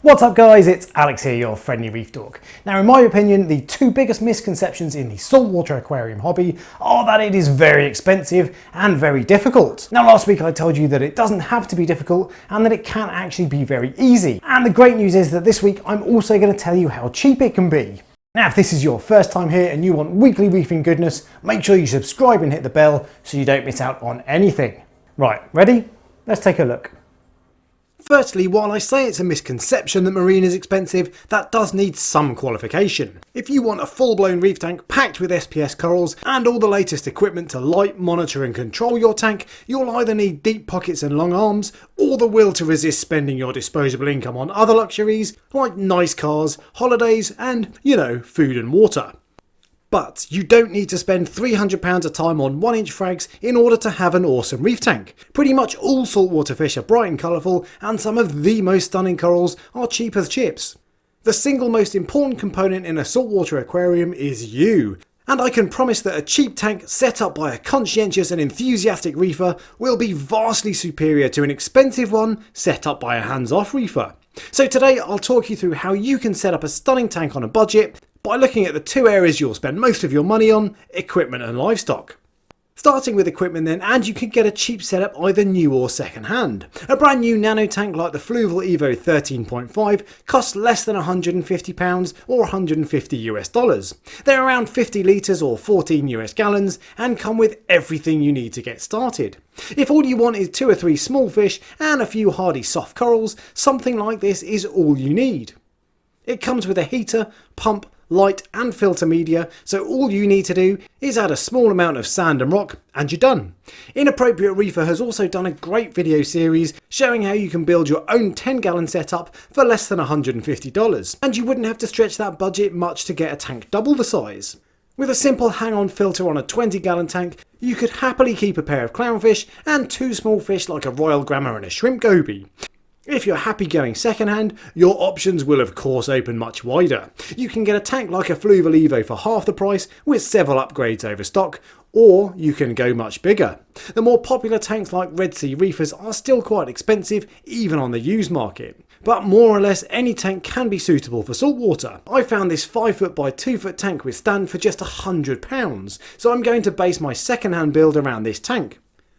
What's up guys, it's Alex here, your friendly reef dog. Now in my opinion, the two biggest misconceptions in the saltwater aquarium hobby are that it is very expensive and very difficult. Now last week I told you that it doesn't have to be difficult and that it can actually be very easy. And the great news is that this week I'm also going to tell you how cheap it can be. Now if this is your first time here and you want weekly reefing goodness, make sure you subscribe and hit the bell so you don't miss out on anything. Right, ready? Let's take a look. Firstly, while I say it's a misconception that marine is expensive, that does need some qualification. If you want a full-blown reef tank packed with SPS corals and all the latest equipment to light, monitor and control your tank, you'll either need deep pockets and long arms, or the will to resist spending your disposable income on other luxuries like nice cars, holidays and, food and water. But you don't need to spend £300 a time on 1-inch frags in order to have an awesome reef tank. Pretty much all saltwater fish are bright and colourful, and some of the most stunning corals are cheap as chips. The single most important component in a saltwater aquarium is you. And I can promise that a cheap tank set up by a conscientious and enthusiastic reefer will be vastly superior to an expensive one set up by a hands-off reefer. So today I'll talk you through how you can set up a stunning tank on a budget by looking at the two areas you'll spend most of your money on, equipment and livestock. Starting with equipment then, and you can get a cheap setup either new or second hand. A brand new nano tank like the Fluval Evo 13.5 costs less than £150 or $150 US. They're around 50 litres or 14 US gallons and come with everything you need to get started. If all you want is 2 or 3 small fish and a few hardy soft corals, something like this is all you need. It comes with a heater, pump, light and filter media, so all you need to do is add a small amount of sand and rock and you're done. Inappropriate Reefer has also done a great video series showing how you can build your own 10-gallon setup for less than $150, and you wouldn't have to stretch that budget much to get a tank double the size. With a simple hang-on filter on a 20-gallon tank, you could happily keep a pair of clownfish and 2 small fish like a royal grammer and a shrimp goby. If you're happy going second-hand, your options will of course open much wider. You can get a tank like a Fluval Evo for half the price with several upgrades over stock, or you can go much bigger. The more popular tanks like Red Sea Reefers are still quite expensive even on the used market, but more or less any tank can be suitable for saltwater. I found this 5 by 2 tank with stand for just £100, so I'm going to base my second-hand build around this tank.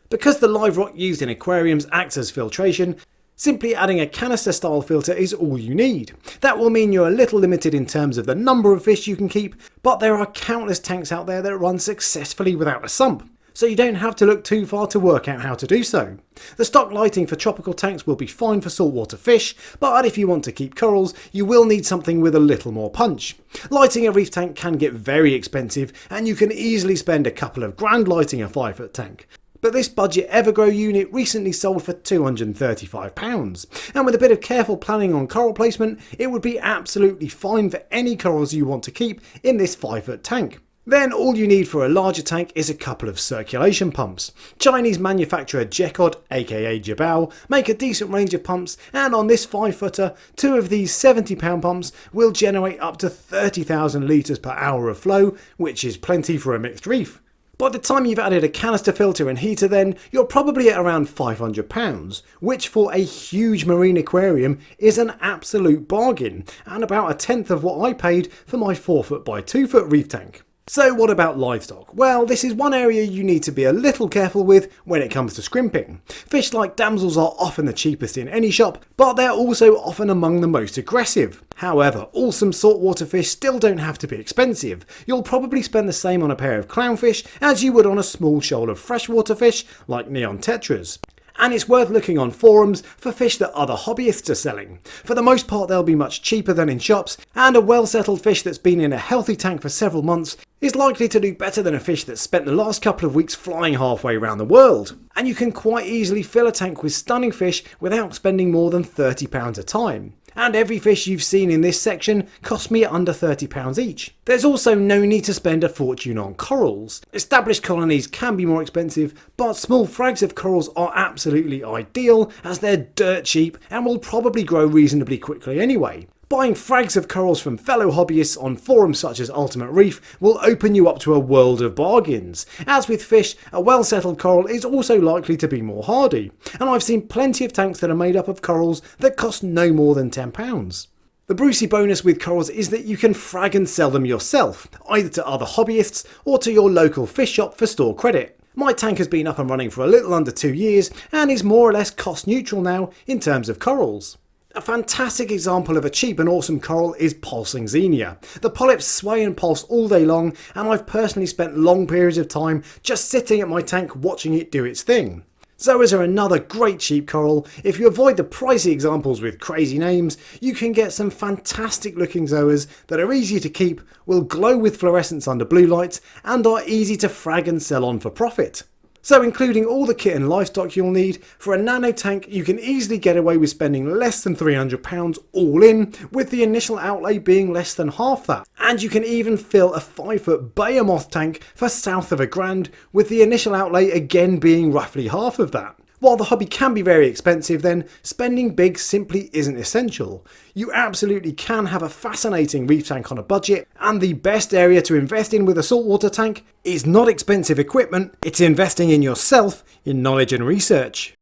Because the live rock used in aquariums acts as filtration, simply adding a canister style filter is all you need. That will mean you're a little limited in terms of the number of fish you can keep, but there are countless tanks out there that run successfully without a sump, so you don't have to look too far to work out how to do so. The stock lighting for tropical tanks will be fine for saltwater fish, but if you want to keep corals, you will need something with a little more punch. Lighting a reef tank can get very expensive, and you can easily spend a couple of grand lighting a 5 tank. But this budget Evergrow unit recently sold for £235, and with a bit of careful planning on coral placement, it would be absolutely fine for any corals you want to keep in this 5 tank. Then all you need for a larger tank is a couple of circulation pumps. Chinese manufacturer Jekod, aka Jabao, make a decent range of pumps, and on this 5-footer, 2 of these £70 pumps will generate up to 30,000 litres per hour of flow, which is plenty for a mixed reef. By the time you've added a canister filter and heater then, you're probably at around £500, which for a huge marine aquarium is an absolute bargain, and about a tenth of what I paid for my 4 by 2 reef tank. So what about livestock? Well, this is one area you need to be a little careful with when it comes to scrimping. Fish like damsels are often the cheapest in any shop, but they're also often among the most aggressive. However, awesome saltwater fish still don't have to be expensive. You'll probably spend the same on a pair of clownfish as you would on a small shoal of freshwater fish like neon tetras. And it's worth looking on forums for fish that other hobbyists are selling. For the most part they'll be much cheaper than in shops, and a well-settled fish that's been in a healthy tank for several months is likely to do better than a fish that's spent the last couple of weeks flying halfway around the world. And you can quite easily fill a tank with stunning fish without spending more than £30 a time. And every fish you've seen in this section cost me under £30 each. There's also no need to spend a fortune on corals. Established colonies can be more expensive, but small frags of corals are absolutely ideal as they're dirt cheap and will probably grow reasonably quickly anyway. Buying frags of corals from fellow hobbyists on forums such as Ultimate Reef will open you up to a world of bargains. As with fish, a well-settled coral is also likely to be more hardy, and I've seen plenty of tanks that are made up of corals that cost no more than £10. The Brucey bonus with corals is that you can frag and sell them yourself, either to other hobbyists or to your local fish shop for store credit. My tank has been up and running for a little under 2 years and is more or less cost neutral now in terms of corals. A fantastic example of a cheap and awesome coral is pulsing xenia. The polyps sway and pulse all day long, and I've personally spent long periods of time just sitting at my tank watching it do its thing. Zoas are another great cheap coral. If you avoid the pricey examples with crazy names, you can get some fantastic looking zoas that are easy to keep, will glow with fluorescence under blue lights, and are easy to frag and sell on for profit. So including all the kit and livestock you'll need, for a nano tank you can easily get away with spending less than £300 all in, with the initial outlay being less than half that. And you can even fill a 5-foot behemoth tank for south of £1,000, with the initial outlay again being roughly half of that. While the hobby can be very expensive then, spending big simply isn't essential. You absolutely can have a fascinating reef tank on a budget, and the best area to invest in with a saltwater tank is not expensive equipment, it's investing in yourself in knowledge and research.